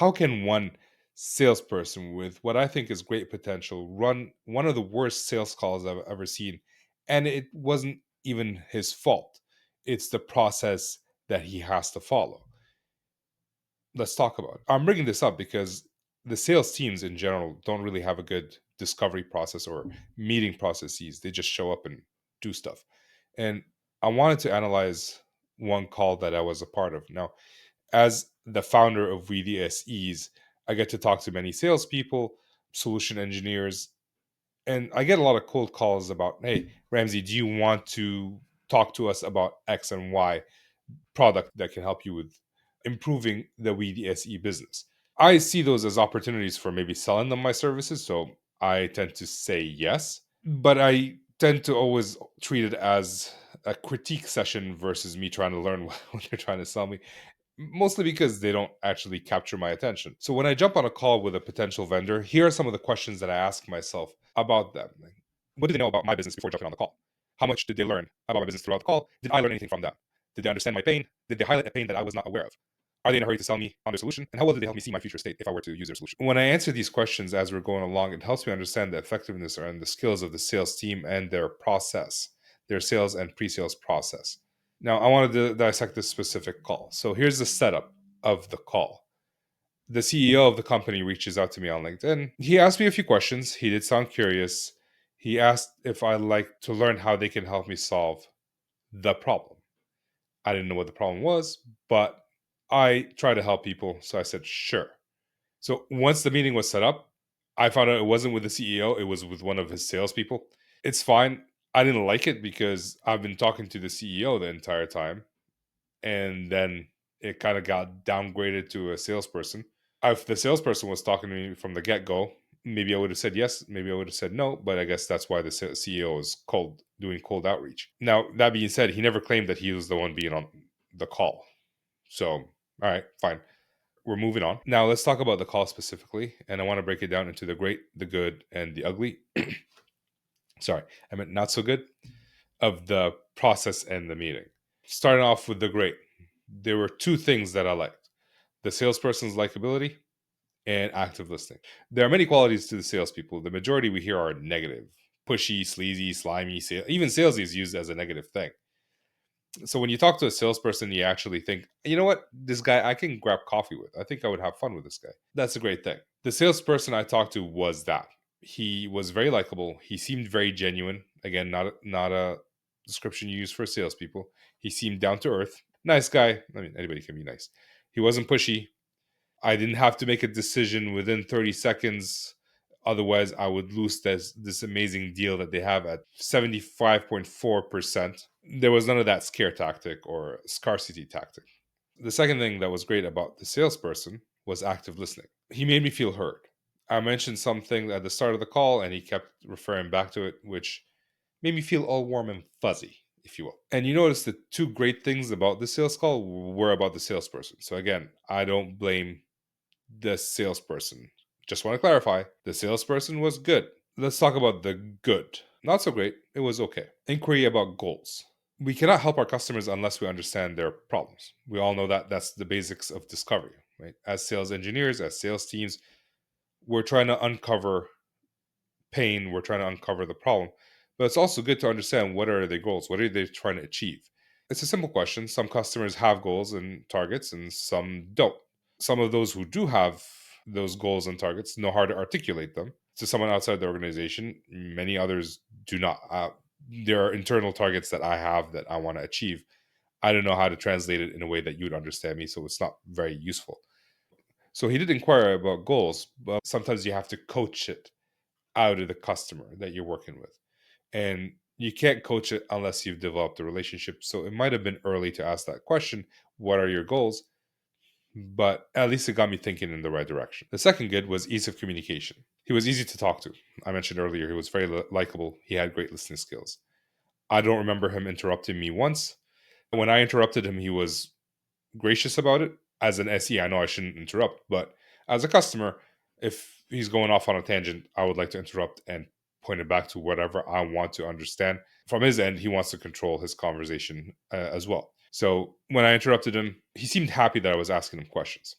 how can one salesperson with what I think is great potential run one of the worst sales calls I've ever seen? And it wasn't even his fault. It's the process that he has to follow. Let's talk about it. I'm bringing this up because the sales teams in general don't really have a good discovery process or meeting processes. They just show up and do stuff. And I wanted to analyze one call that I was a part of. Now, as the founder of We the SEs, I get to talk to many salespeople, solution engineers, and I get a lot of cold calls about, hey, Ramsey, do you want to talk to us about X and Y product that can help you with improving the We the SE business? I see those as opportunities for maybe selling them my services. So I tend to say yes, but I tend to always treat it as a critique session versus me trying to learn what they're trying to sell me, mostly because they don't actually capture my attention. So when I jump on a call with a potential vendor, here are some of the questions that I ask myself about them. Like, what did they know about my business before jumping on the call? How much did they learn about my business throughout the call? Did I learn anything from them? Did they understand my pain? Did they highlight a pain that I was not aware of? Are they in a hurry to sell me on their solution? And how well did they help me see my future state if I were to use their solution? When I answer these questions as we're going along, it helps me understand the effectiveness and the skills of the sales team and their process, their sales and pre-sales process. Now, I wanted to dissect this specific call. So here's the setup of the call. The CEO of the company reaches out to me on LinkedIn. He asked me a few questions. He did sound curious. He asked if I'd like to learn how they can help me solve the problem. I didn't know what the problem was, but I try to help people. So I said, sure. So once the meeting was set up, I found out it wasn't with the CEO, it was with one of his salespeople. It's fine. I didn't like it because I've been talking to the CEO the entire time. And then it kind of got downgraded to a salesperson. If the salesperson was talking to me from the get go, maybe I would have said yes, maybe I would have said no, but I guess that's why the CEO is doing cold outreach. Now, that being said, he never claimed that he was the one being on the call. So, all right, fine. We're moving on. Now, let's talk about the call specifically. And I want to break it down into the great, the good, and the ugly. Sorry, I meant not so good of the process and the meeting. Starting off with the great, there were two things that I liked: the salesperson's likability and active listening. There are many qualities to the salespeople. The majority we hear are negative, pushy, sleazy, slimy. Even salesy is used as a negative thing. So when you talk to a salesperson, you actually think, you know what, this guy I can grab coffee with. I think I would have fun with this guy. That's a great thing. The salesperson I talked to was that. He was very likable. He seemed very genuine. Again, not a description you use for salespeople. He seemed down to earth. Nice guy. I mean, anybody can be nice. He wasn't pushy. I didn't have to make a decision within 30 seconds. Otherwise, I would lose this amazing deal that they have at 75.4%. There was none of that scare tactic or scarcity tactic. The second thing that was great about the salesperson was active listening. He made me feel heard. I mentioned something at the start of the call, and he kept referring back to it, which made me feel all warm and fuzzy, if you will. And you notice the two great things about the sales call were about the salesperson. So again, I don't blame the salesperson. Just want to clarify, the salesperson was good. Let's talk about the good. Not so great, it was okay. Inquiry about goals. We cannot help our customers unless we understand their problems. We all know that that's the basics of discovery, right? As sales engineers, as sales teams, we're trying to uncover pain, we're trying to uncover the problem. But it's also good to understand what are their goals, what are they trying to achieve. It's a simple question. Some customers have goals and targets, and some don't. Some of those who do have those goals and targets know how to articulate them to someone outside the organization. Many others do not. There are internal targets that I have that I want to achieve. I don't know how to translate it in a way that you'd understand me, so it's not very useful. So he did inquire about goals, but sometimes you have to coach it out of the customer that you're working with. And you can't coach it unless you've developed a relationship. So it might have been early to ask that question: what are your goals? But at least it got me thinking in the right direction. The second good was ease of communication. He was easy to talk to. I mentioned earlier, he was very likable. He had great listening skills. I don't remember him interrupting me once. When I interrupted him, he was gracious about it. As an SE, I know I shouldn't interrupt, but as a customer, if he's going off on a tangent, I would like to interrupt and point it back to whatever I want to understand. From his end, he wants to control his conversation as well. So when I interrupted him, he seemed happy that I was asking him questions.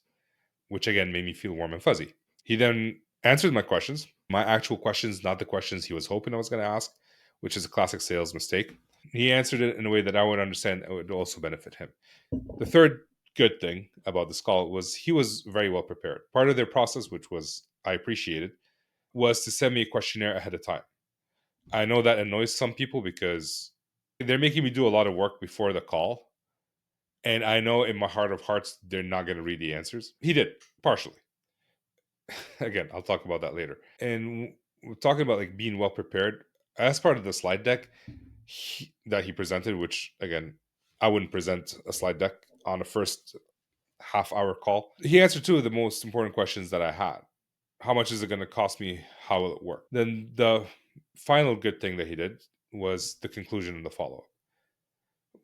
which again made me feel warm and fuzzy. He then answered my questions, my actual questions, not the questions he was hoping I was going to ask, which is a classic sales mistake. He answered it in a way that I would understand it would also benefit him. The third good thing about this call was he was very well prepared. Part of their process, which was I appreciated, was to send me a questionnaire ahead of time. I know that annoys some people because they're making me do a lot of work before the call. And I know in my heart of hearts, they're not going to read the answers. He did, partially. Again, I'll talk about that later. And we're talking about like being well prepared. As part of the slide deck that he presented, which again, I wouldn't present a slide deck on a first half-hour call. He answered two of the most important questions that I had. How much is it going to cost me? How will it work? Then the final good thing that he did was the conclusion and the follow-up.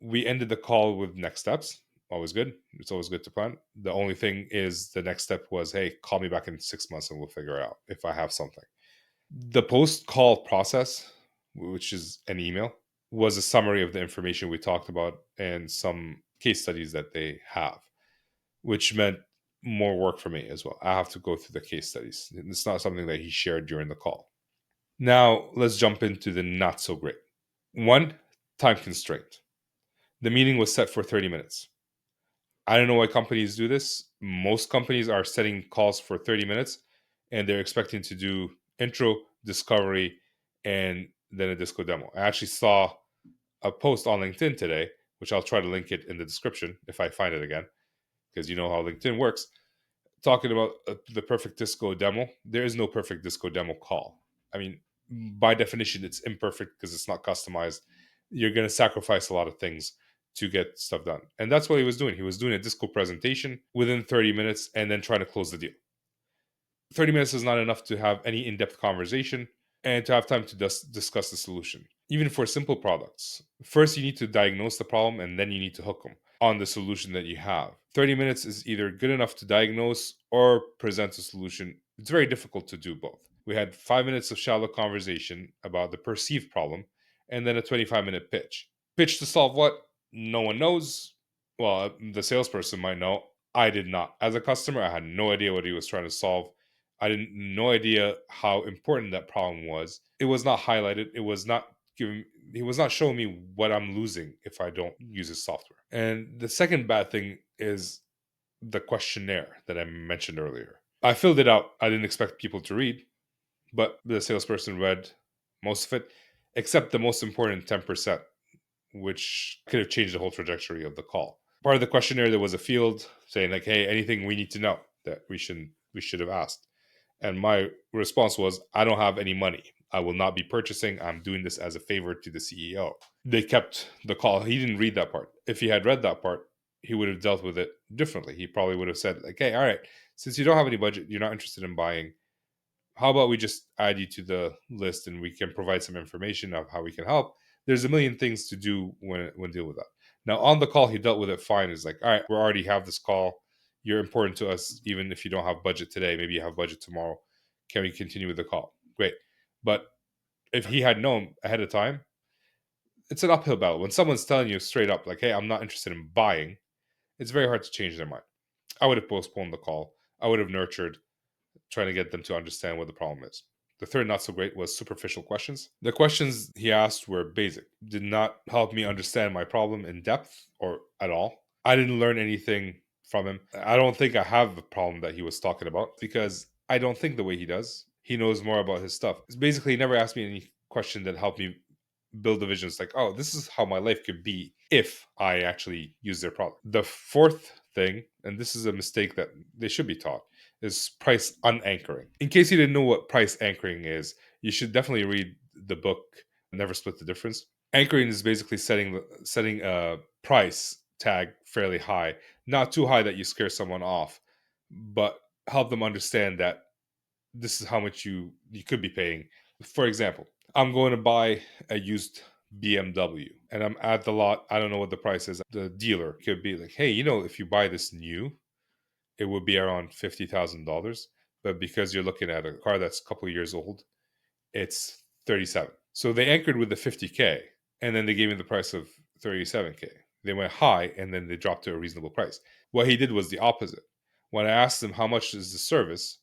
We ended the call with next steps. Always good. It's always good to plan. The only thing is the next step was, hey, call me back in 6 months and we'll figure out if I have something. The post-call process, which is an email, was a summary of the information we talked about and some case studies that they have, which meant more work for me as well. I have to go through the case studies. It's not something that he shared during the call. Now, let's jump into the not so great. One, time constraint. The meeting was set for 30 minutes. I don't know why companies do this. Most companies are setting calls for 30 minutes and they're expecting to do intro, discovery, and then a disco demo. I actually saw a post on LinkedIn today, which I'll try to link it in the description if I find it again, because you know how LinkedIn works, talking about the perfect disco demo. There is no perfect disco demo call. I mean, by definition, it's imperfect because it's not customized. You're going to sacrifice a lot of things to get stuff done. And that's what he was doing. He was doing a disco presentation within 30 minutes and then trying to close the deal. 30 minutes is not enough to have any in-depth conversation and to have time to discuss the solution. Even for simple products, first you need to diagnose the problem and then you need to hook them on the solution that you have. 30 minutes is either good enough to diagnose or present a solution. It's very difficult to do both. We had 5 minutes of shallow conversation about the perceived problem and then a 25-minute pitch. Pitch to solve what? No one knows. Well, the salesperson might know. I did not. As a customer, I had no idea what he was trying to solve. I didn't no idea how important that problem was. It was not highlighted. It was not giving. He was not showing me what I'm losing if I don't use his software. And the second bad thing is the questionnaire that I mentioned earlier. I filled it out. I didn't expect people to read, but the salesperson read most of it, except the most important 10%, which could have changed the whole trajectory of the call. Part of the questionnaire, there was a field saying like, "Hey, anything we need to know that we should have asked." And my response was, I don't have any money. I will not be purchasing. I'm doing this as a favor to the CEO. They kept the call. He didn't read that part. If he had read that part, he would have dealt with it differently. He probably would have said, like, hey, all right, since you don't have any budget, you're not interested in buying, how about we just add you to the list and we can provide some information of how we can help. There's a million things to do when deal with that. Now on the call, he dealt with it fine. It's like, all right, we already have this call. You're important to us, even if you don't have budget today. Maybe you have budget tomorrow. Can we continue with the call? Great. But if he had known ahead of time, it's an uphill battle. When someone's telling you straight up, like, hey, I'm not interested in buying, it's very hard to change their mind. I would have postponed the call. I would have nurtured, trying to get them to understand what the problem is. The third not so great was superficial questions. The questions he asked were basic, did not help me understand my problem in depth or at all. I didn't learn anything from him. I don't think I have the problem that he was talking about because I don't think the way he does. He knows more about his stuff. It's basically, he never asked me any question that helped me build the vision. It's like, oh, this is how my life could be if I actually use their product. The fourth thing, and this is a mistake that they should be taught, is price unanchoring. In case you didn't know what price anchoring is, you should definitely read the book Never Split the Difference. Anchoring is basically setting a price tag fairly high, not too high that you scare someone off, but help them understand that this is how much you could be paying. For example, I'm going to buy a used BMW and I'm at the lot. I don't know what the price is. The dealer could be like, hey, if you buy this new, it would be around $50,000. But because you're looking at a car that's a couple of years old, it's 37. So they anchored with the 50K and then they gave me the price of 37K. They went high and then they dropped to a reasonable price. What he did was the opposite. When I asked him how much is the service,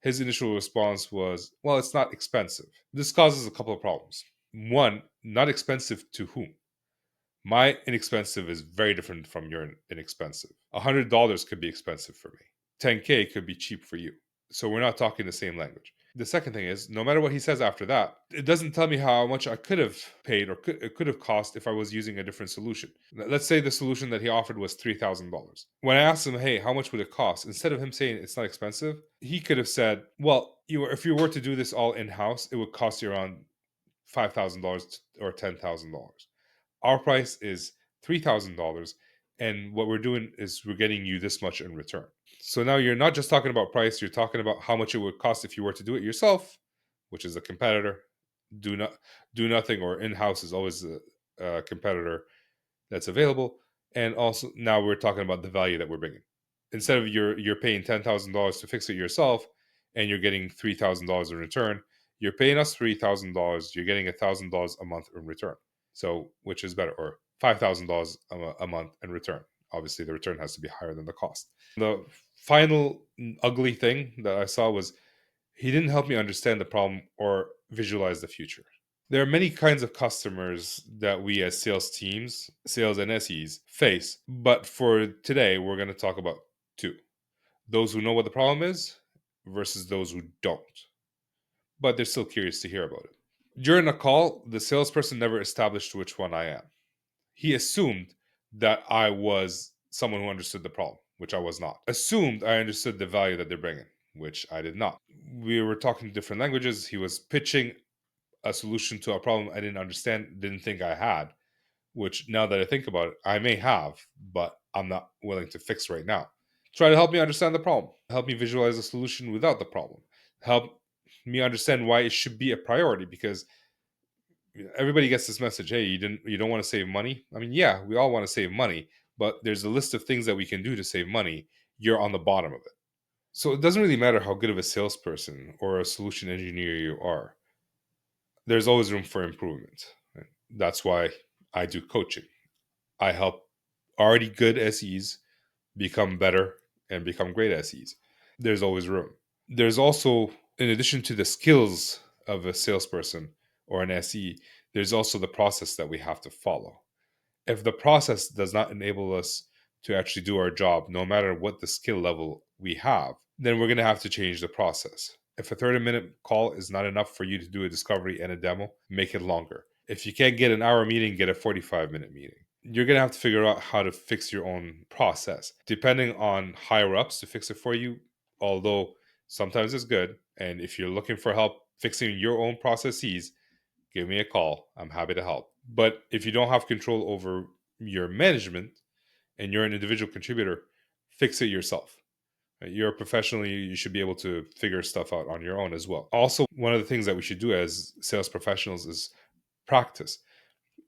his initial response was, well, it's not expensive. This causes a couple of problems. One, not expensive to whom? My inexpensive is very different from your inexpensive. $100 could be expensive for me. 10K could be cheap for you. So we're not talking the same language. The second thing is, no matter what he says after that, it doesn't tell me how much I could have paid or it could have cost if I was using a different solution. Let's say the solution that he offered was $3,000. When I asked him, hey, how much would it cost? Instead of him saying it's not expensive, he could have said, well, if you were to do this all in house, it would cost you around $5,000 or $10,000. Our price is $3,000. And what we're doing is we're getting you this much in return. So now you're not just talking about price, you're talking about how much it would cost if you were to do it yourself, which is a competitor. Do nothing or in-house is always a competitor that's available. And also now we're talking about the value that we're bringing. Instead of you're paying $10,000 to fix it yourself and you're getting $3,000 in return, you're paying us $3,000, you're getting $1,000 a month in return. So which is better, or $5,000 a month in return. Obviously, the return has to be higher than the cost. The final ugly thing that I saw was he didn't help me understand the problem or visualize the future. There are many kinds of customers that we as sales teams, sales and SEs face, but for today, we're going to talk about two: those who know what the problem is versus those who don't, but they're still curious to hear about it. During a call, the salesperson never established which one I am. He assumed that I was someone who understood the problem, which I was not. Assumed I understood the value that they're bringing, which I did not. We were talking different languages. He was pitching a solution to a problem I didn't understand, didn't think I had, which now that I think about it, I may have, but I'm not willing to fix right now. Try to help me understand the problem, help me visualize a solution without the problem, help me understand why it should be a priority, because everybody gets this message, hey, you don't want to save money. I mean, yeah, we all want to save money, but there's a list of things that we can do to save money. You're on the bottom of it. So it doesn't really matter how good of a salesperson or a solution engineer you are. There's always room for improvement. Right? That's why I do coaching. I help already good SEs become better and become great SEs. There's always room. There's also, in addition to the skills of a salesperson or an SE, there's also the process that we have to follow. If the process does not enable us to actually do our job, no matter what the skill level we have, then we're going to have to change the process. If a 30-minute call is not enough for you to do a discovery and a demo, make it longer. If you can't get an hour meeting, get a 45-minute meeting. You're going to have to figure out how to fix your own process, depending on higher ups to fix it for you, although sometimes it's good. And if you're looking for help fixing your own processes, give me a call. I'm happy to help. But if you don't have control over your management and you're an individual contributor, fix it yourself. You're a professional, you should be able to figure stuff out on your own as well. Also, one of the things that we should do as sales professionals is practice.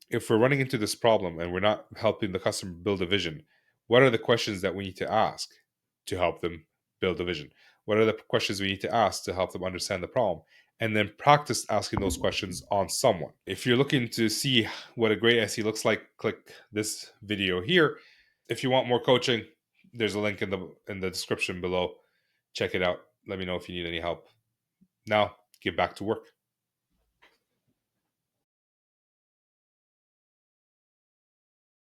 If we're running into this problem and we're not helping the customer build a vision, what are the questions that we need to ask to help them build a vision? What are the questions we need to ask to help them understand the problem? And then practice asking those questions on someone. If you're looking to see what a great SE looks like, click this video here. If you want more coaching, there's a link in the description below. Check it out. Let me know if you need any help. Now, get back to work.